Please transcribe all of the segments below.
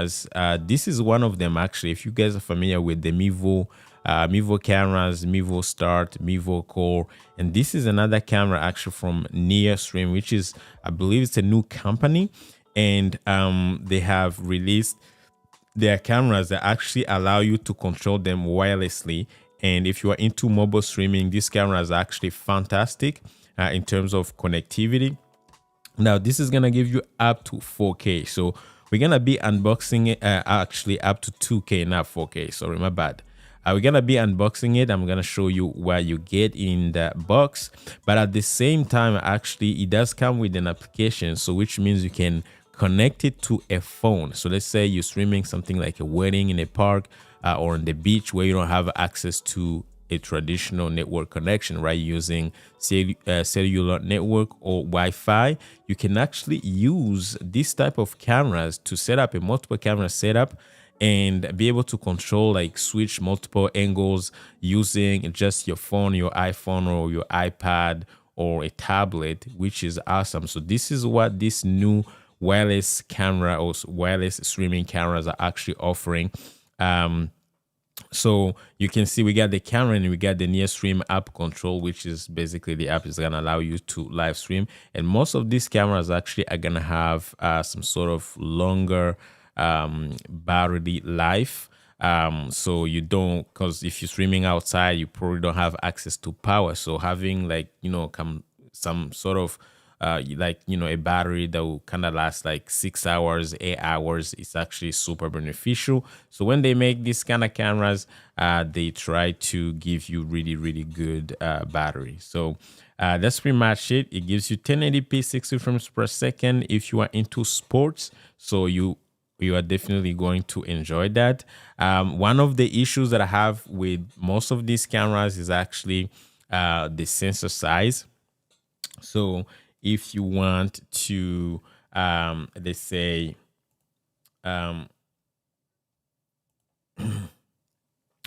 This is one of them actually. If you guys are familiar with the Mevo cameras, Mevo Start, Mevo Core, and this is another camera actually from NEARSTREAM, which is, I believe it's a new company, and they have released their cameras that actually allow you to control them wirelessly. And if you are into mobile streaming, this camera is actually fantastic in terms of connectivity. Now, this is gonna give you up to 4K. So we're gonna be unboxing it, actually up to 2K, not 4K. Sorry, my bad. We're gonna be unboxing it. I'm gonna show you what you get in the box, but at the same time, actually, it does come with an application. So which means you can connect it to a phone. So let's say you're streaming something like a wedding in a park or on the beach where you don't have access to a traditional network connection, right? Using cellular network or Wi-Fi, you can actually use this type of cameras to set up a multiple camera setup and be able to control, like switch multiple angles using just your phone, your iPhone or your iPad or a tablet, which is awesome. So this is what this new wireless camera or wireless streaming cameras are actually offering. So you can see we got the camera and we got the NEARSTREAM app control, which is basically the app is going to allow you to live stream. And most of these cameras actually are going to have some sort of longer battery life. So you don't, because if you're streaming outside, you probably don't have access to power. So having like, some sort of a battery that will kind of last like 6 hours, 8 hours, is actually super beneficial. So when they make these kind of cameras, they try to give you really, really good battery. So that's pretty much it. It gives you 1080p 60 frames per second if you are into sports. So you are definitely going to enjoy that. One of the issues that I have with most of these cameras is actually the sensor size. So if you want to, let's say, I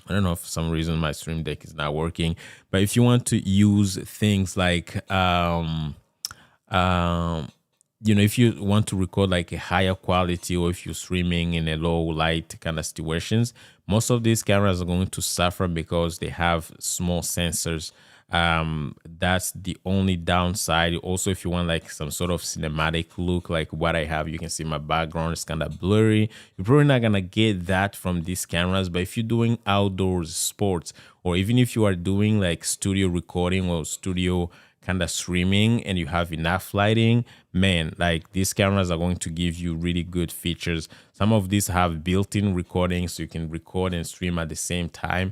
don't know if for some reason my stream deck is not working, but if you want to use things like, if you want to record like a higher quality, or if you're streaming in a low light kind of situations, most of these cameras are going to suffer because they have small sensors. That's the only downside. Also, if you want like some sort of cinematic look like what I have, you can see my background is kind of blurry. You're probably not gonna get that from these cameras. But if you're doing outdoors sports, or even if you are doing like studio recording or studio kind of streaming and you have enough lighting, man, like these cameras are going to give you really good features. Some of these have built-in recording, so you can record and stream at the same time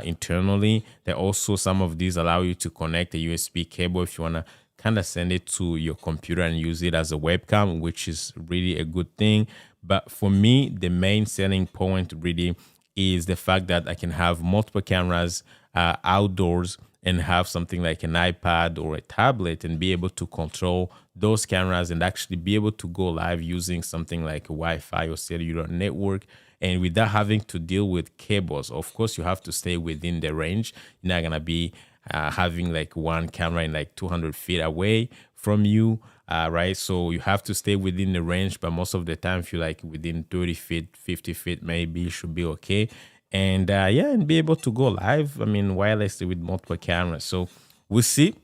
internally. There also, some of these allow you to connect a USB cable if you want to kind of send it to your computer and use it as a webcam, which is really a good thing. But for me, the main selling point really is the fact that I can have multiple cameras outdoors and have something like an iPad or a tablet and be able to control those cameras and actually be able to go live using something like a Wi-Fi or cellular network, and without having to deal with cables. Of course, you have to stay within the range. You're not gonna be having like one camera in like 200 feet away from you, right? So you have to stay within the range, but most of the time, if you're like within 30 feet, 50 feet, maybe you should be okay. And and be able to go live, I mean, wirelessly with multiple cameras. So we'll see.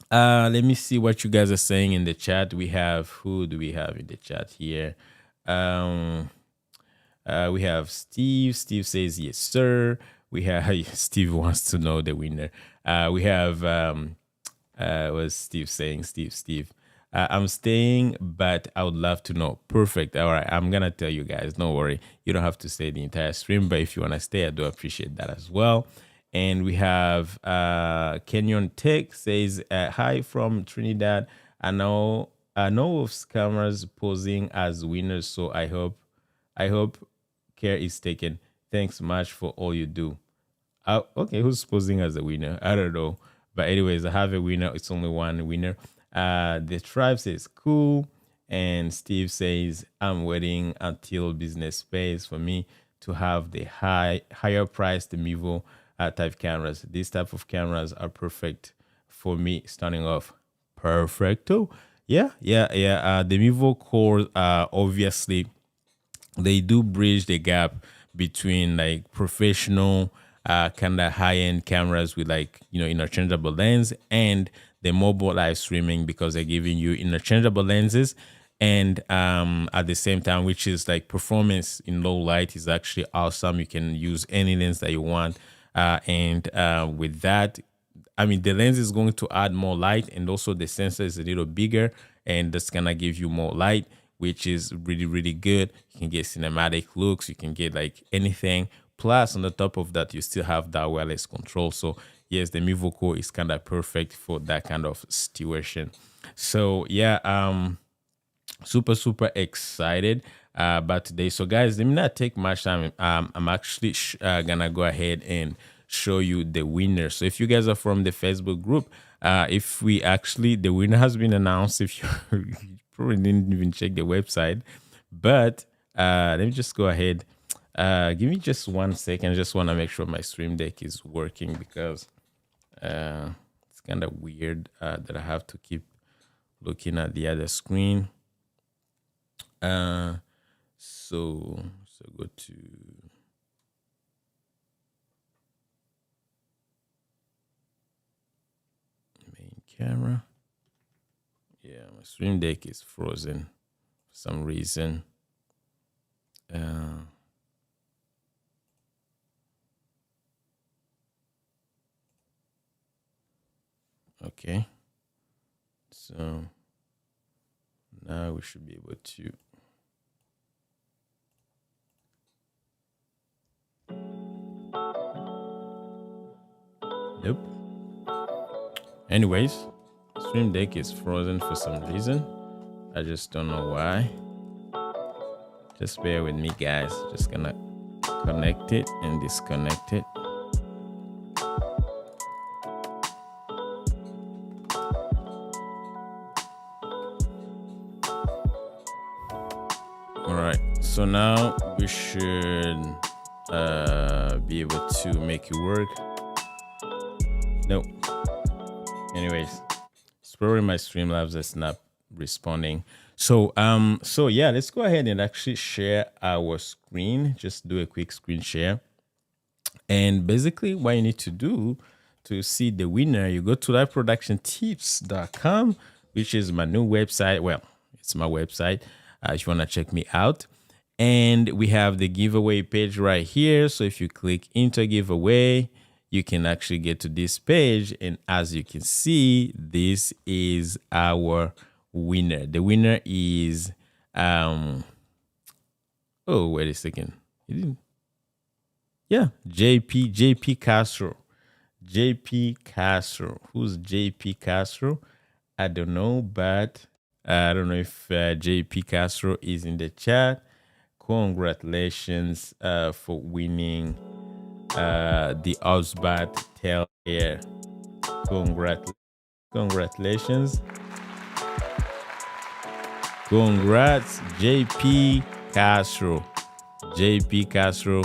Let me see what you guys are saying in the chat. Who do we have in the chat here? We have Steve. Steve says yes, sir. We have Steve wants to know the winner. We have what's Steve saying? Steve. I'm staying, but I would love to know. Perfect. All right, I'm gonna tell you guys. Don't worry. You don't have to stay the entire stream, but if you wanna stay, I do appreciate that as well. And we have Kenyon Tech says hi from Trinidad. I know of scammers posing as winners, so I hope care is taken. Thanks much for all you do. Okay, who's posing as a winner? I don't know. But anyways, I have a winner. It's only one winner. The tribe says cool. And Steve says, I'm waiting until business pays for me to have the higher price, the Mevo type cameras. These type of cameras are perfect for me starting off. Perfecto. Yeah. The Mevo Core, obviously, they do bridge the gap between like professional kind of high-end cameras with like interchangeable lens and the mobile live streaming, because they're giving you interchangeable lenses and at the same time, which is like performance in low light is actually awesome. You can use any lens that you want, and with that, I mean, the lens is going to add more light, and also the sensor is a little bigger, and that's gonna give you more light, which is really, really good. You can get cinematic looks, you can get like anything. Plus, on the top of that, you still have that wireless control. So, yes, the Mivoco is kind of perfect for that kind of situation. So, yeah, super, super excited about today. So, guys, let me not take much time. I'm actually gonna go ahead and show you the winner. So if you guys are from the Facebook group, if we actually, the winner has been announced. If you, you probably didn't even check the website, but let me just go ahead. Give me just 1 second. I just want to make sure my stream deck is working, because it's kind of weird that I have to keep looking at the other screen. So go to main camera. Yeah, my stream deck is frozen for some reason. Okay, so now we should be able to. Nope. Anyways, stream deck is frozen for some reason. I just don't know why. Just bear with me, guys. Just gonna connect it and disconnect it. All right, so now we should be able to make it work. Nope. Anyways, it's probably my Streamlabs that's not responding. So yeah, let's go ahead and actually share our screen. Just do a quick screen share. And basically what you need to do to see the winner, you go to liveproductiontips.com, which is my new website. Well, it's my website if you want to check me out. And we have the giveaway page right here. So if you click into giveaway, you can actually get to this page. And as you can see, this is our winner. The winner is, oh, wait a second. You didn't. Yeah, JP Castro. JP Castro. Who's JP Castro? I don't know, but I don't know if JP Castro is in the chat. Congratulations for winning the Osbat Tail Air. Congratulations. Congrats, JP Castro. JP Castro.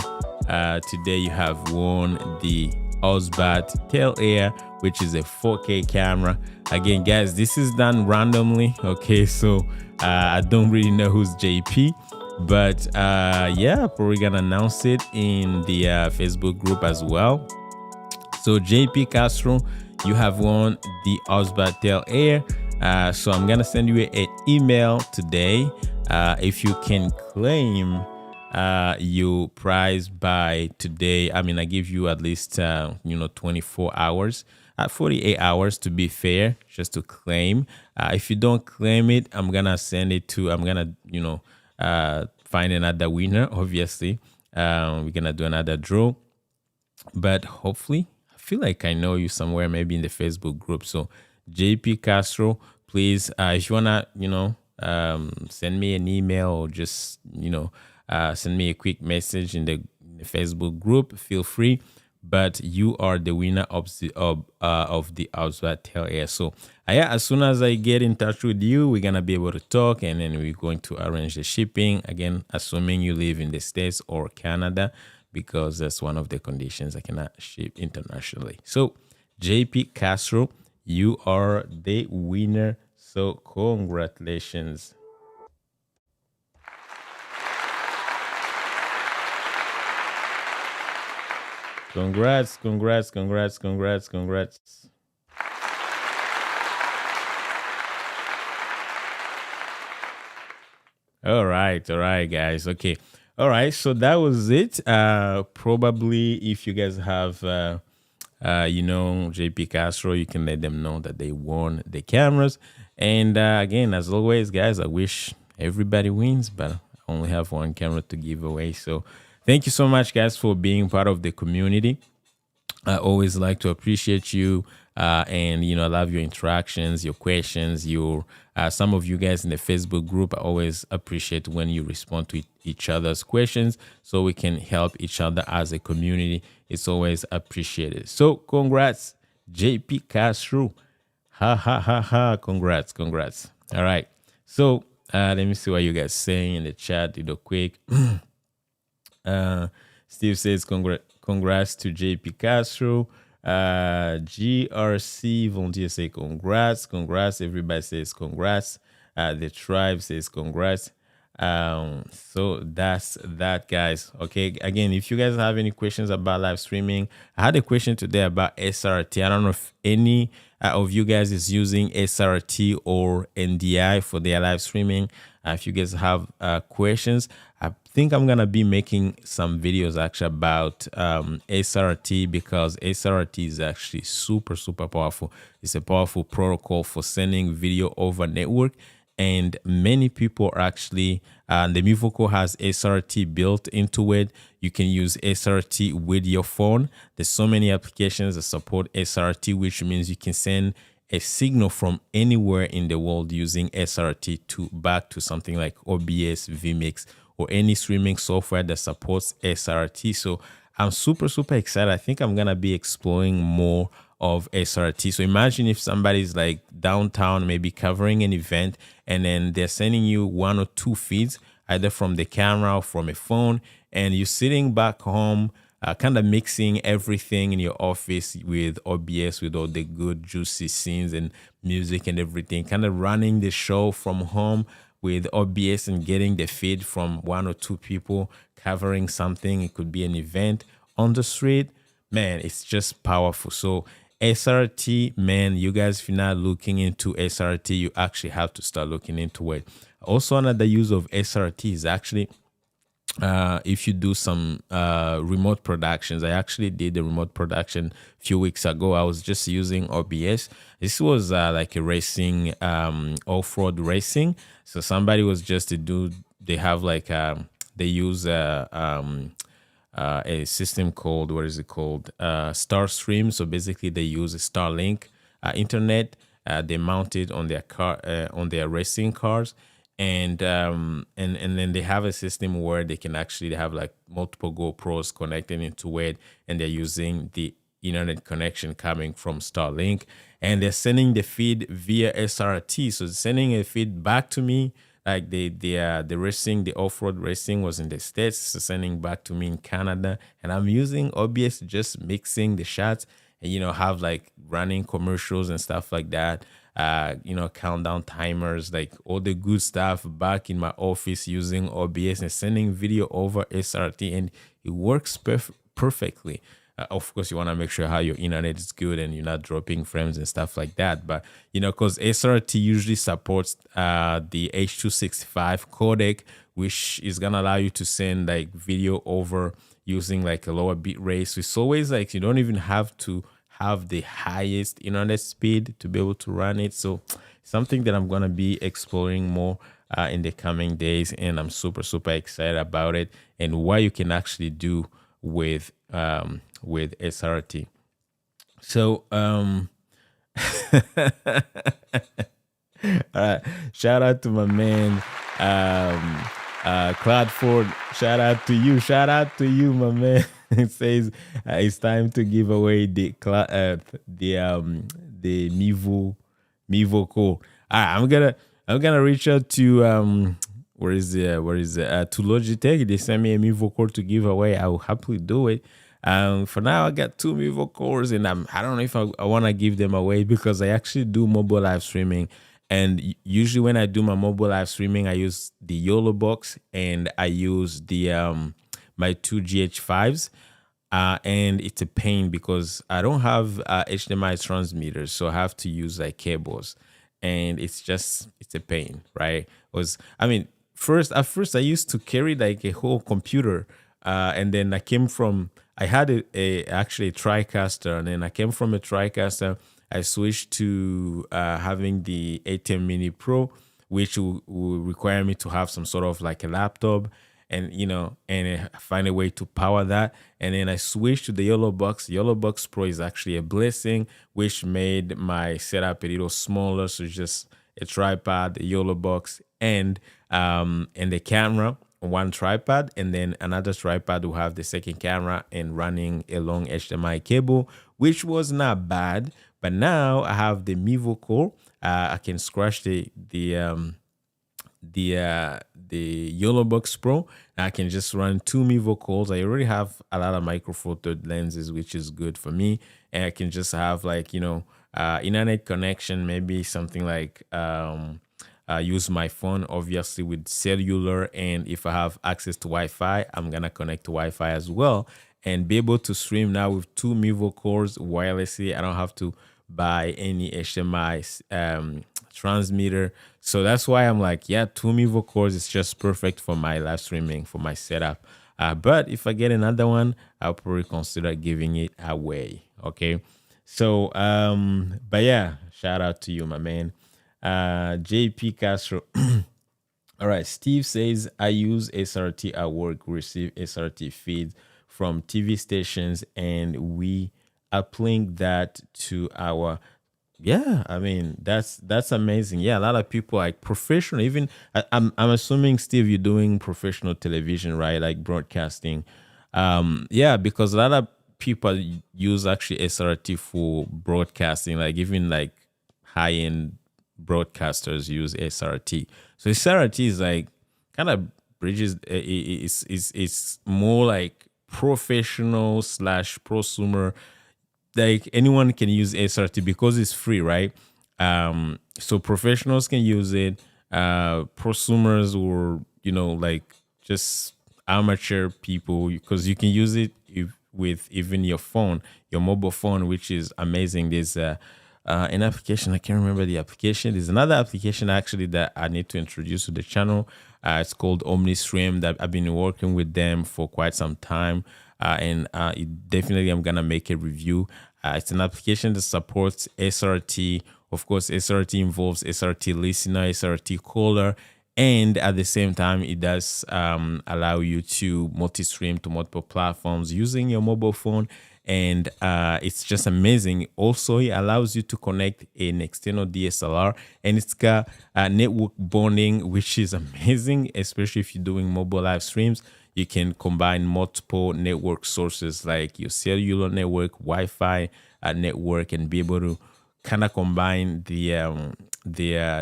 Today you have won the Osbat Tail Air, which is a 4K camera. Again, guys, this is done randomly. Okay, so I don't really know who's JP, but yeah, probably gonna announce it in the Facebook group as well. So JP Castro, you have won the Osbat Tail Air. So I'm gonna send you an email today. If you can claim your prize by today, I mean, I give you at least 24 hours, 48 hours to be fair, just to claim. If you don't claim it, I'm gonna send it to. I'm gonna find another winner. Obviously, we're gonna do another draw, but hopefully, I feel like I know you somewhere, maybe in the Facebook group. So JP Castro, please, if you wanna, send me an email or just send me a quick message in the Facebook group, feel free. But you are the winner of the Osbat Tail Air. So yeah, as soon as I get in touch with you, we're gonna be able to talk, and then we're going to arrange the shipping. Again, assuming you live in the States or Canada, because that's one of the conditions. I cannot ship internationally. So JP Castro, you are the winner. So congratulations. Congrats, congrats, congrats, congrats, congrats. All right, guys. Okay. All right, so that was it. Probably if you guys have JP Castro, you can let them know that they won the cameras. And again, as always, guys, I wish everybody wins, but I only have one camera to give away. So thank you so much, guys, for being part of the community. I always like to appreciate you, and I love your interactions, your questions, your some of you guys in the Facebook group. I always appreciate when you respond to each other's questions, so we can help each other as a community. It's always appreciated. So congrats, JP Castro. Ha ha ha ha! Congrats, congrats. All right. So let me see what you guys saying in the chat. Real quick. Steve says congrats to JP Castro. GRC Vontier say congrats, congrats. Everybody says congrats. The tribe says congrats. So that's that, guys. Okay, again, if you guys have any questions about live streaming, I had a question today about SRT. I don't know if any of you guys is using SRT or NDI for their live streaming. If you guys have questions, I think I'm gonna be making some videos actually about SRT, because SRT is actually super powerful. It's a powerful protocol for sending video over network, and many people are actually the Mivoco has SRT built into it. You can use SRT with your phone. There's so many applications that support SRT, which means you can send a signal from anywhere in the world using SRT to back to something like OBS, vMix, or any streaming software that supports SRT. So I'm super excited. I think I'm gonna be exploring more of SRT. So imagine if somebody's like downtown, maybe covering an event, and then they're sending you one or two feeds, either from the camera or from a phone, and you're sitting back home, kind of mixing everything in your office with OBS, with all the good juicy scenes and music and everything, kind of running the show from home with OBS and getting the feed from one or two people covering something. It could be an event on the street. Man, it's just powerful. So SRT, man, you guys, if you're not looking into SRT, you actually have to start looking into it. Also, another use of SRT is actually if you do some remote productions. I actually did a remote production a few weeks ago. I was just using OBS. This was like a racing, off-road racing. So somebody was just to do, they have like, they use a system called, what is it called? Starstream. So basically they use a Starlink internet. They mount it on their car, on their racing cars. And then they have a system where they can actually have like multiple GoPros connected into it, and they're using the internet connection coming from Starlink, and they're sending the feed via SRT. So sending a feed back to me, like the racing, the off-road racing was in the States, so sending back to me in Canada, and I'm using OBS, just mixing the shots, and have like running commercials and stuff like that. Countdown timers, like all the good stuff back in my office using OBS and sending video over SRT, and it works perfectly. Of course, you want to make sure how your internet is good and you're not dropping frames and stuff like that. But because SRT usually supports the H.265 codec, which is gonna allow you to send like video over using like a lower bit rate. So it's always like you don't even have to have the highest internet speed to be able to run it. So something that I'm going to be exploring more in the coming days, and I'm super excited about it and what you can actually do with SRT. So shout out to my man Cloudford. Shout out to you, my man. It says it's time to give away the Mivo code. I'm gonna reach out to where is it to Logitech. They sent me a Mivo code to give away. I will happily do it. For now, I got two Mivo cores, and I don't know if I want to give them away, because I actually do mobile live streaming. And usually when I do my mobile live streaming, I use the YOLO box, and I use the my two GH5s. and it's a pain because I don't have HDMI transmitters, so I have to use like cables, and it's a pain, right? Was I mean, first at first I used to carry like a whole computer, and then I had actually a TriCaster, and then I came from a TriCaster. I switched to having the ATEM Mini Pro, which will require me to have some sort of like a laptop, and find a way to power that. And then I switched to the Yellow Box. Yellow Box Pro is actually a blessing, which made my setup a little smaller. So just a tripod, a Yellow Box, and the camera on one tripod, and then another tripod will have the second camera and running a long HDMI cable, which was not bad. But now I have the Mevo Core. I can scratch the Yellow Box Pro. I can just run two Mevo calls. I already have a lot of micro four third lenses, which is good for me. And I can just have like internet connection, maybe something like use my phone, obviously with cellular, and if I have access to Wi-Fi, I'm gonna connect to Wi-Fi as well, and be able to stream now with two Mevo cores wirelessly. I don't have to buy any HDMI transmitter. So that's why I'm like, yeah, two Mevo cores is just perfect for my live streaming, for my setup. But if I get another one, I'll probably consider giving it away. Okay. So, but yeah, shout out to you, my man. JP Castro. All right. Steve says, I use SRT at work, receive SRT feeds from TV stations, and we uplink that to our. Yeah, I mean that's amazing. Yeah, a lot of people like professional. Even I'm assuming, Steve, you're doing professional television, right? Like broadcasting. Yeah, because a lot of people use actually SRT for broadcasting. Like even like high end broadcasters use SRT. So SRT is like kind of bridges. It's more like professional slash prosumer, like anyone can use SRT because it's free, right? So professionals can use it, prosumers, or like just amateur people, because you can use it with even your phone, your mobile phone, which is amazing. There's an application, I can't remember the application. There's another application actually that I need to introduce to the channel. It's called NEARSTREAM, that I've been working with them for quite some time. And definitely I'm gonna make a review. It's an application that supports SRT. Of course, SRT involves SRT listener, SRT caller, and at the same time, it does allow you to multi-stream to multiple platforms using your mobile phone. And it's just amazing. Also, it allows you to connect an external DSLR, and it's got network bonding, which is amazing, especially if you're doing mobile live streams. You can combine multiple network sources like your cellular network, Wi-Fi network, and be able to kind of combine the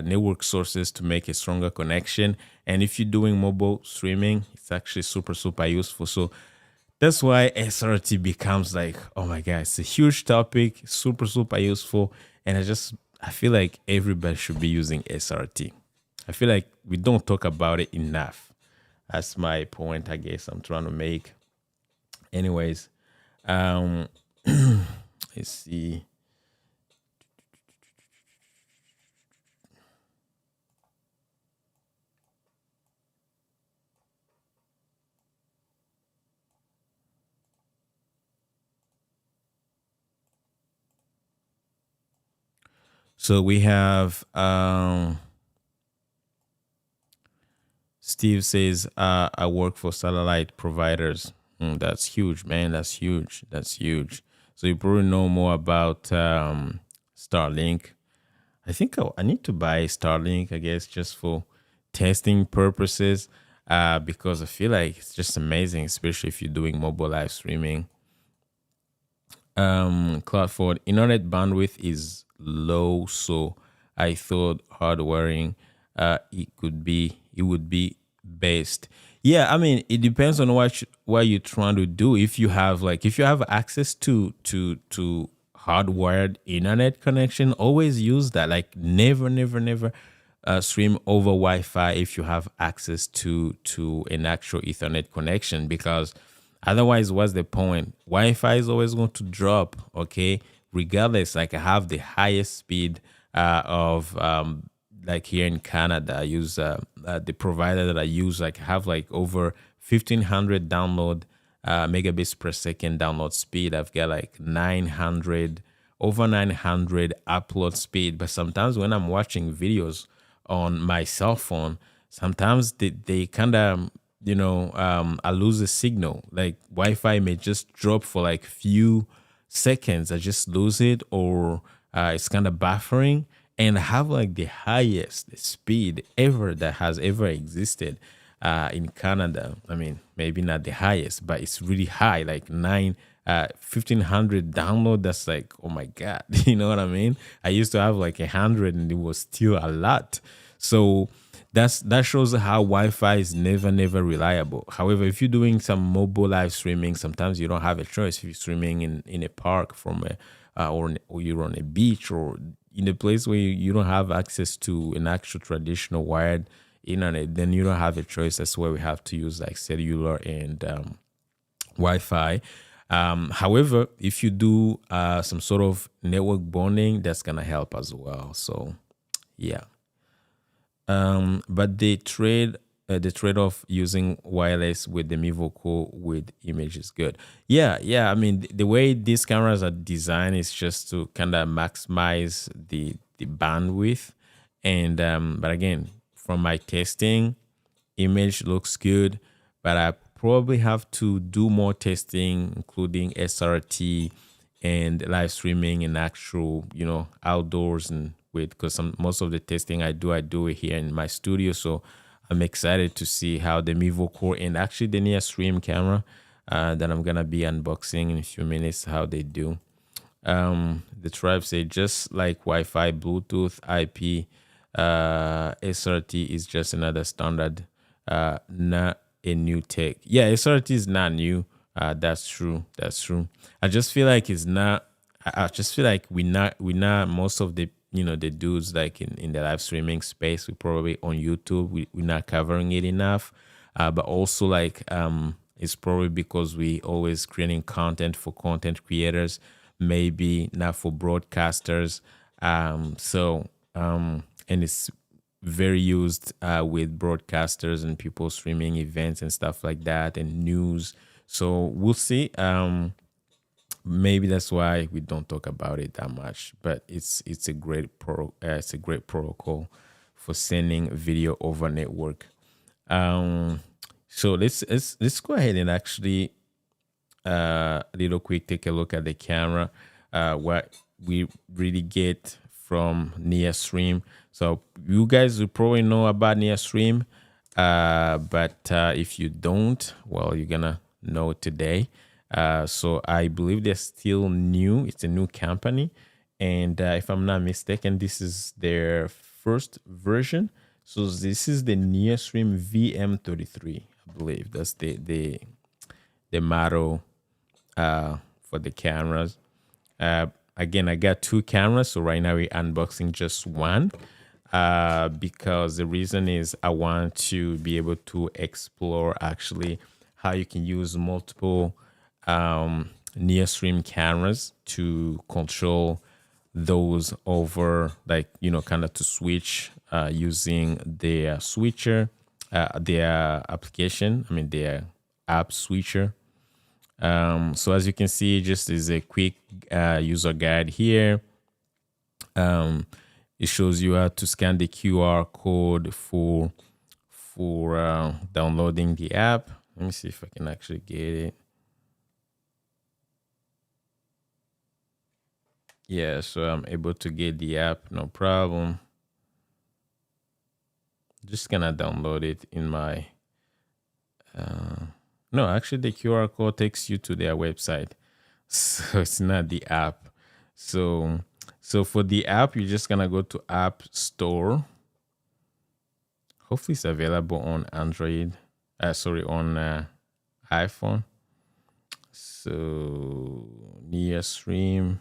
network sources to make a stronger connection. And if you're doing mobile streaming, it's actually super, super useful. So that's why SRT becomes like, oh my God, it's a huge topic, super, super useful. And I feel like everybody should be using SRT. I feel like we don't talk about it enough. That's my point, I guess, I'm trying to make. Anyways, let's see. So we have Steve says, I work for satellite providers. That's huge, man. That's huge. That's huge. So you probably know more about Starlink. I think I need to buy Starlink, I guess, just for testing purposes, because I feel like it's just amazing, especially if you're doing mobile live streaming. Cloudford, internet bandwidth is low, so I thought hardwiring it would be best. Yeah, I mean, it depends on what you're trying to do. If you have access to hardwired internet connection, always use that. Like never stream over Wi-Fi if you have access to an actual Ethernet connection, because Otherwise, what's the point? Wi-Fi is always going to drop, okay? Regardless, like I have the highest speed of like here in Canada. I use the provider that I use. Like have like over 1,500 download megabits per second download speed. I've got like 900 over 900 upload speed. But sometimes when I'm watching videos on my cell phone, sometimes they kind of I lose a signal. Like Wi-Fi may just drop for like few seconds. I just lose it, or it's kind of buffering. And I have like the highest speed ever that has ever existed in Canada. I mean, maybe not the highest, but it's really high, like 1,500 download. That's like, oh my God, you know what I mean? I used to have like 100 and it was still a lot. So that shows how Wi-Fi is never reliable. However, if you're doing some mobile live streaming, sometimes you don't have a choice. If you're streaming in a park from a or you're on a beach or in a place where you don't have access to an actual traditional wired internet, then you don't have a choice. That's where we have to use like cellular and Wi-Fi. However, if you do some sort of network bonding, that's gonna help as well. So yeah. But the trade-off using wireless with the Mivoco with image is good. Yeah. I mean, the way these cameras are designed is just to kind of maximize the bandwidth, and but again, from my testing, image looks good, but I probably have to do more testing, including SRT and live streaming and actual, outdoors and with because most of the testing I do it here in my studio. So I'm excited to see how the Mivo Core and actually the NEARSTREAM camera that I'm gonna be unboxing in a few minutes how they do. The tribe say just like Wi-Fi, Bluetooth, IP, SRT is just another standard, not a new tech. Yeah, SRT is not new. That's true. That's true. I just feel like it's not. I just feel like we not most of the the dudes like in the live streaming space. We probably on YouTube. We're not covering it enough. But also like it's probably because we always creating content for content creators, maybe not for broadcasters. And it's very used with broadcasters and people streaming events and stuff like that and news. So we'll see. Maybe that's why we don't talk about it that much. But it's a it's a great protocol for sending video over network. Um, so let's go ahead and actually a little quick take a look at the camera. What we really get from NEARSTREAM. So you guys will probably know about NEARSTREAM, but if you don't, well, you're gonna know today. So I believe they're still new. It's a new company, and if I'm not mistaken, this is their first version. So this is the NEARSTREAM VM33. I believe that's the model for the cameras. Again, I got two cameras, so right now we're unboxing just one because the reason is I want to be able to explore actually how you can use multiple NEARSTREAM cameras to control those over, like, kind of to switch using their switcher, their application, I mean, their app switcher. So as you can see, just is a quick user guide here. It shows you how to scan the QR code for downloading the app. Let me see if I can actually get it. Yeah, so I'm able to get the app, no problem. Just gonna download it in my no, actually the QR code takes you to their website. So it's not the app. So for the app, you're just gonna go to App Store. Hopefully it's available on Android. On iPhone. So NEARSTREAM.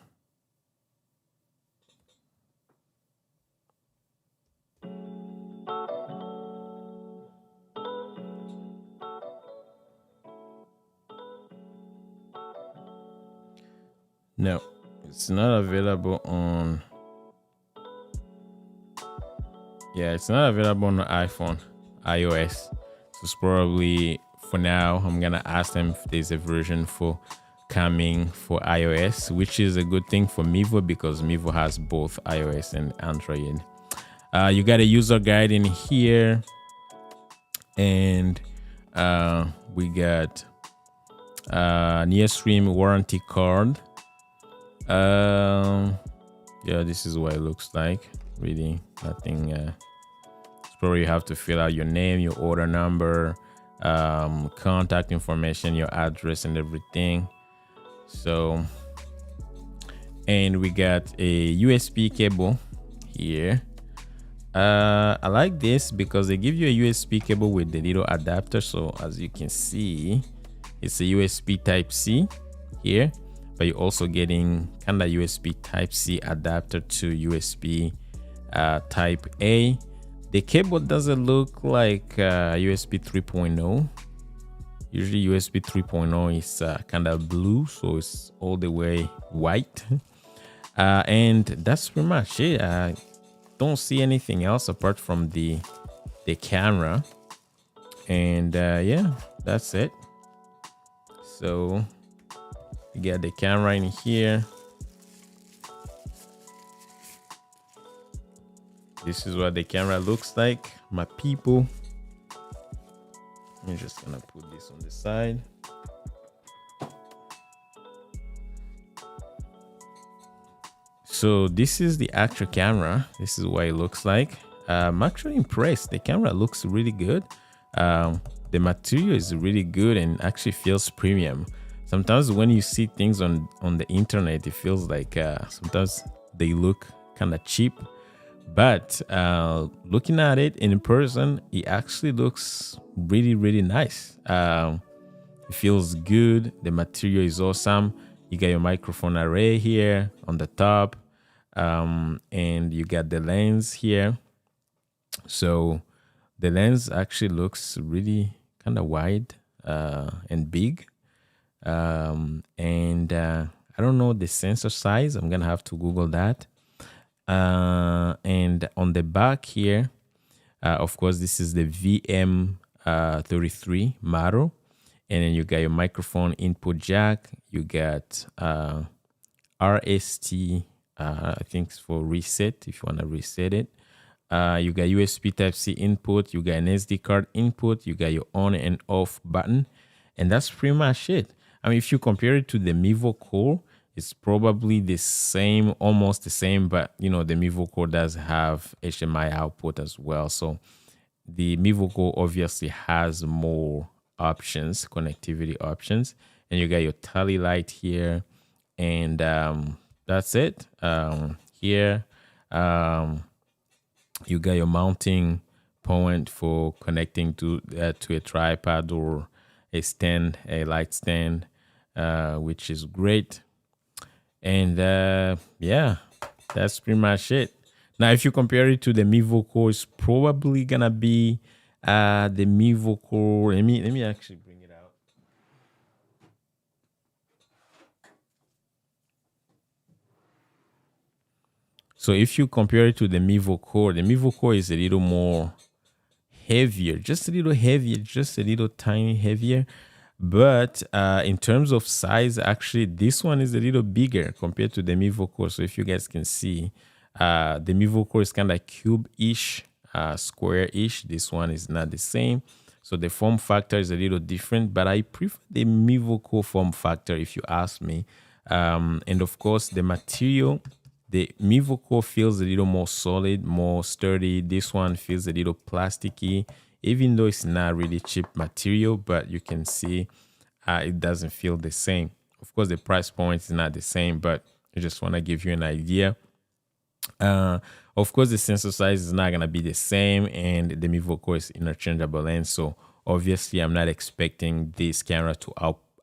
No, it's not available on. Yeah, it's not available on the iPhone, iOS. So it's probably for now. I'm gonna ask them if there's a version for coming for iOS, which is a good thing for Mevo because Mevo has both iOS and Android. You got a user guide in here, and we got NEARSTREAM warranty card. Yeah, this is what it looks like. Really, nothing. Probably you have to fill out your name, your order number, contact information, your address, and everything. So, and we got a USB cable here. I like this because they give you a USB cable with the little adapter. So as you can see, it's a USB Type C here, but you're also getting kind of USB Type C adapter to USB Type A. The cable doesn't look like USB 3.0. Usually USB 3.0 is kind of blue, so it's all the way white. And that's pretty much it. I don't see anything else apart from the camera. And yeah, that's it. So you get the camera in here. This is what the camera looks like, my people. I'm just gonna put this on the side. So this is the actual camera. This is what it looks like. I'm actually impressed. The camera looks really good. The material is really good and actually feels premium. Sometimes when you see things on the internet, it feels like sometimes they look kind of cheap. But looking at it in person, it actually looks really, really nice. It feels good. The material is awesome. You got your microphone array here on the top, and you got the lens here. So the lens actually looks really kind of wide and big. And I don't know the sensor size. I'm gonna have to Google that. And on the back here, of course, this is the VM33 model. And then you got your microphone input jack. You got RST, I think it's for reset, if you want to reset it. You got USB Type-C input. You got an SD card input. You got your on and off button. And that's pretty much it. I mean, if you compare it to the Mevo Core, it's probably the same, almost the same, but you know, the Mevo Core does have HDMI output as well. So the Mevo Core obviously has more options, connectivity options, and you got your tally light here, and that's it. Here, you got your mounting point for connecting to a tripod or a stand, a light stand, which is great. And yeah, that's pretty much it. Now, if you compare it to the Mevo Core, it's probably gonna be the Mevo Core. Let me actually bring it out. So if you compare it to the Mevo Core is a little more heavier, just a little heavier, just a little tiny heavier. But in terms of size, actually, this one is a little bigger compared to the Mevo Core. So if you guys can see, the Mevo Core is kind of cube-ish, square-ish. This one is not the same. So the form factor is a little different, but I prefer the Mevo Core form factor if you ask me. And of course, the material, the Mevo Core feels a little more solid, more sturdy. This one feels a little plasticky. Even though it's not really cheap material, but you can see it doesn't feel the same. Of course, the price point is not the same, but I just want to give you an idea. Of course, the sensor size is not going to be the same, and the Mevo Core is interchangeable lens. So obviously, I'm not expecting this camera to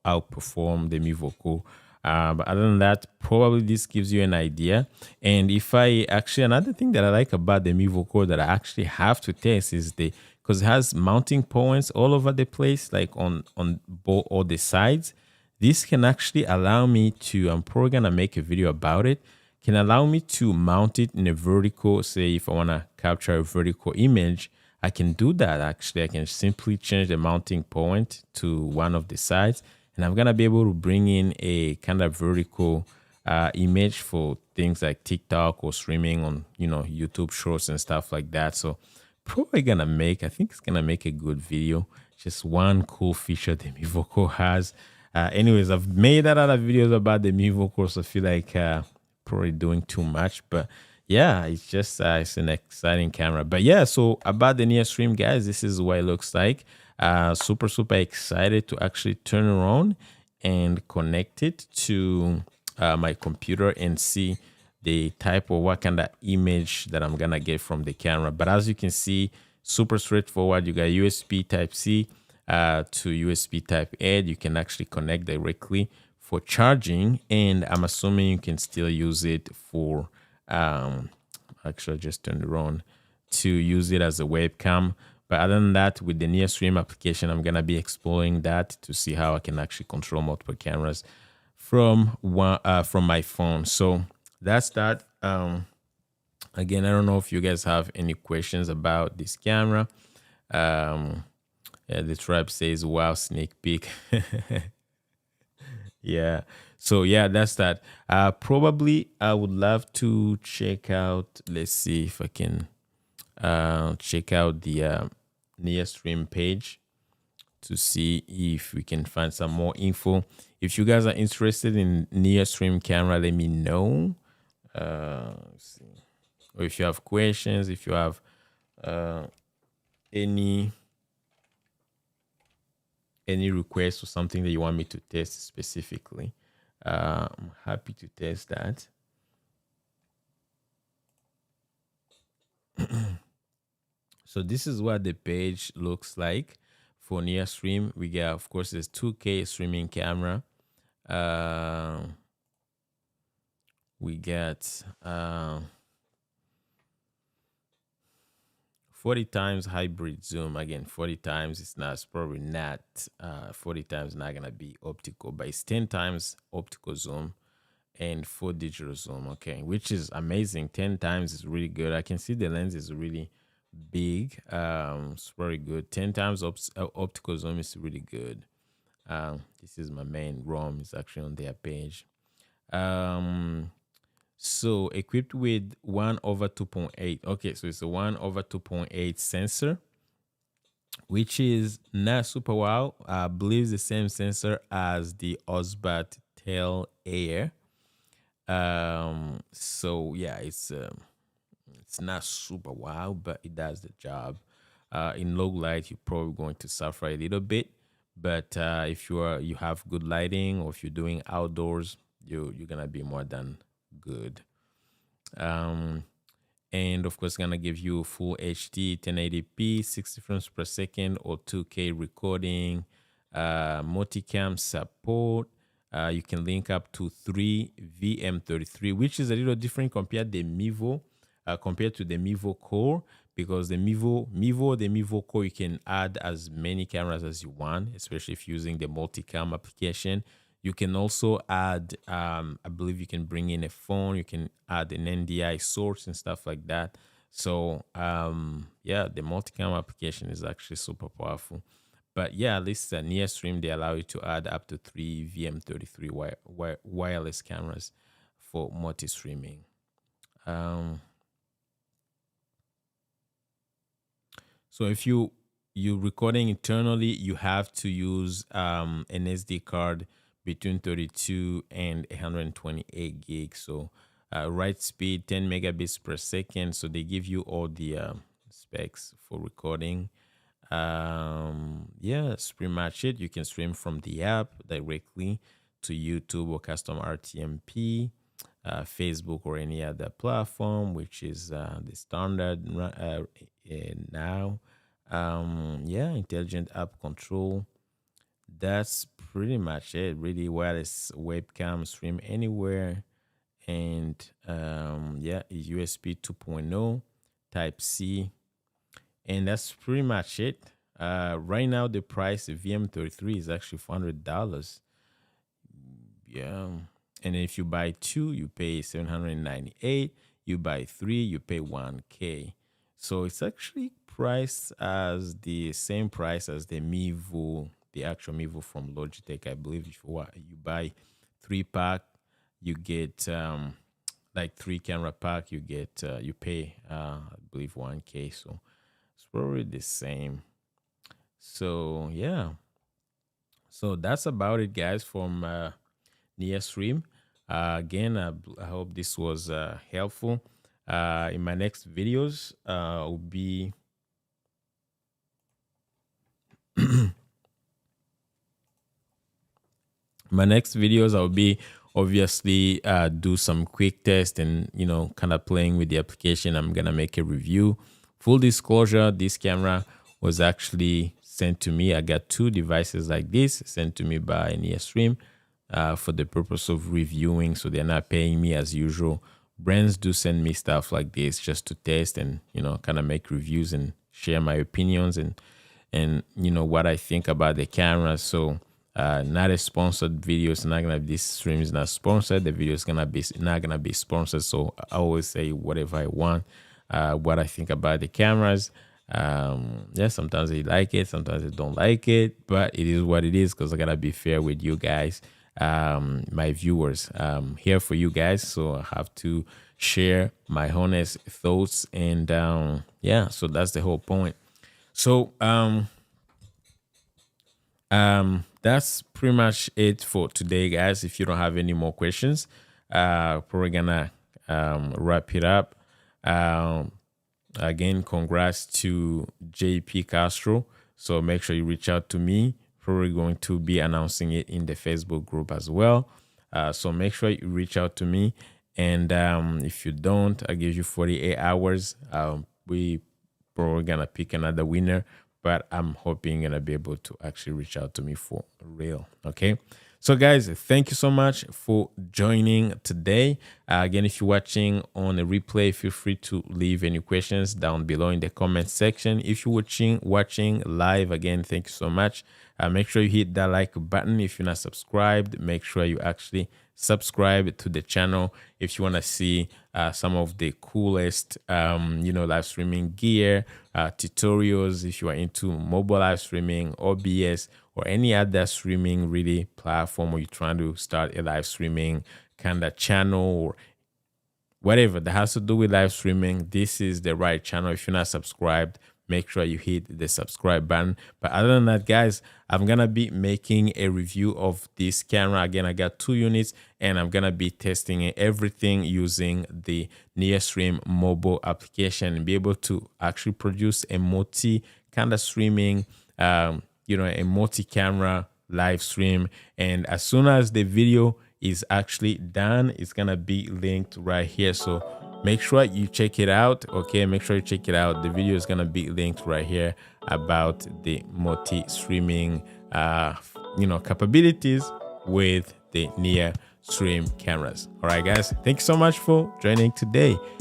outperform the Mevo Core. But other than that, probably this gives you an idea. And if I actually, another thing that I like about the Mevo Core that I actually have to test is because it has mounting points all over the place, like on both all the sides. This can actually allow me to, I'm probably gonna make a video about it, can allow me to mount it in a vertical. Say if I wanna capture a vertical image, I can do that. Actually, I can simply change the mounting point to one of the sides, and I'm gonna be able to bring in a kind of vertical image for things like TikTok or streaming on, YouTube Shorts and stuff like that. So probably gonna make, I think it's gonna make a good video. Just one cool feature the Mi Vocal has. Anyways, I've made a lot of videos about the Mi Vocal, so I feel like probably doing too much, but yeah, it's just it's an exciting camera. But yeah, so about the NEARSTREAM, guys, this is what it looks like. Super excited to actually turn around and connect it to my computer and see the type of what kind of image that I'm gonna get from the camera. But as you can see, super straightforward. You got USB Type C to USB Type A. You can actually connect directly for charging, and I'm assuming you can still use it for actually I just turned it on to use it as a webcam. But other than that, with the NEARSTREAM application, I'm gonna be exploring that to see how I can actually control multiple cameras from my phone. So that's that. Again, I don't know if you guys have any questions about this camera. Yeah, the tribe says, wow, sneak peek. Yeah. So yeah, that's that. Probably I would love to check out, let's see if I can check out the NEARSTREAM page to see if we can find some more info. If you guys are interested in NEARSTREAM camera, let me know. Let's see. Or if you have questions, if you have any requests or something that you want me to test specifically, I'm happy to test that. So this is what the page looks like for NEARSTREAM. We got, of course, this 2K streaming camera. We got 40 times hybrid zoom. Again, 40 times, it's probably not 40 times not gonna be optical, but it's 10 times optical zoom and 4 digital zoom. Okay, which is amazing. 10 times is really good. I can see the lens is really big. It's very good. 10 times optical zoom is really good. This is my main ROM. It's actually on their page. So equipped with 1/2.8. Okay, so it's a 1/2.8 sensor, which is not super wow. I believe it's the same sensor as the Osbat Tail Air. So yeah, it's not super wow, but it does the job. In low light, you're probably going to suffer a little bit, but if you have good lighting, or if you're doing outdoors, you're gonna be more than good. And of course, gonna give you full HD 1080p 60 frames per second or 2K recording, multicam support. You can link up to 3 VM33, which is a little different compared to the Mivo Core, because the Mivo Core, you can add as many cameras as you want, especially if using the multicam application. You can also add, I believe you can bring in a phone, you can add an NDI source and stuff like that. So yeah, the multicam application is actually super powerful. But yeah, at least NEARSTREAM, they allow you to add up to 3 VM33 wireless cameras for multi-streaming. So if you're recording internally, you have to use an SD card between 32 and 128 gigs. So write speed 10 megabits per second. So they give you all the specs for recording. Yeah, that's pretty much it. You can stream from the app directly to YouTube or custom RTMP, Facebook, or any other platform, which is the standard now. Yeah, intelligent app control. That's pretty much it. Really wireless webcam, stream anywhere, and yeah, USB 2.0, Type C, and that's pretty much it. Right now, the price of VM33 is actually $400. Yeah. And if you buy two, you pay 798. You buy three, you pay 1K. So it's actually priced as the same price as the Mivo, the actual Mivo from Logitech. I believe if you buy 3 pack, you get like 3 camera pack, you get you pay I believe 1K. So it's probably the same. So yeah. So that's about it, guys, from NEARSTREAM. Again, I hope this was helpful. In my next videos, will be my next videos. I'll be obviously do some quick test and kind of playing with the application. I'm gonna make a review. Full disclosure: this camera was actually sent to me. I got 2 devices like this sent to me by NEARSTREAM for the purpose of reviewing. So they're not paying me as usual. Brands do send me stuff like this just to test and kind of make reviews and share my opinions and what I think about the camera. So not a sponsored video. It's not gonna. This stream is not sponsored. The video is not gonna be sponsored. So I always say whatever I want, what I think about the cameras. Yeah, sometimes I like it, sometimes I don't like it, but it is what it is because I gotta be fair with you guys, my viewers. Here for you guys, so I have to share my honest thoughts, and yeah, so that's the whole point. So that's pretty much it for today, guys. If you don't have any more questions, probably gonna wrap it up. Again, congrats to JP Castro. So make sure you reach out to me. Probably going to be announcing it in the Facebook group as well. So make sure you reach out to me. And if you don't, I'll give you 48 hours. We probably gonna pick another winner, but I'm hoping you're gonna be able to actually reach out to me for real. Okay. So guys, thank you so much for joining today. Again, if you're watching on a replay, feel free to leave any questions down below in the comment section. If you're watching live, again, thank you so much. Make sure you hit that like button. If you're not subscribed, make sure you actually subscribe to the channel if you want to see some of the coolest live streaming gear, tutorials. If you are into mobile live streaming, OBS, or any other streaming really platform, or you're trying to start a live streaming kind of channel or whatever that has to do with live streaming, this is the right channel. If you're not subscribed, make sure you hit the subscribe button. But other than that, guys, I'm gonna be making a review of this camera. Again, I got 2 units and I'm gonna be testing everything using the NEARSTREAM mobile application and be able to actually produce a multi kind of streaming a multi-camera live stream. And as soon as the video is actually done, it's gonna be linked right here. So make sure you check it out. Okay, make sure you check it out. The video is gonna be linked right here about the multi-streaming capabilities with the NEARSTREAM cameras. All right, guys, thank you so much for joining today.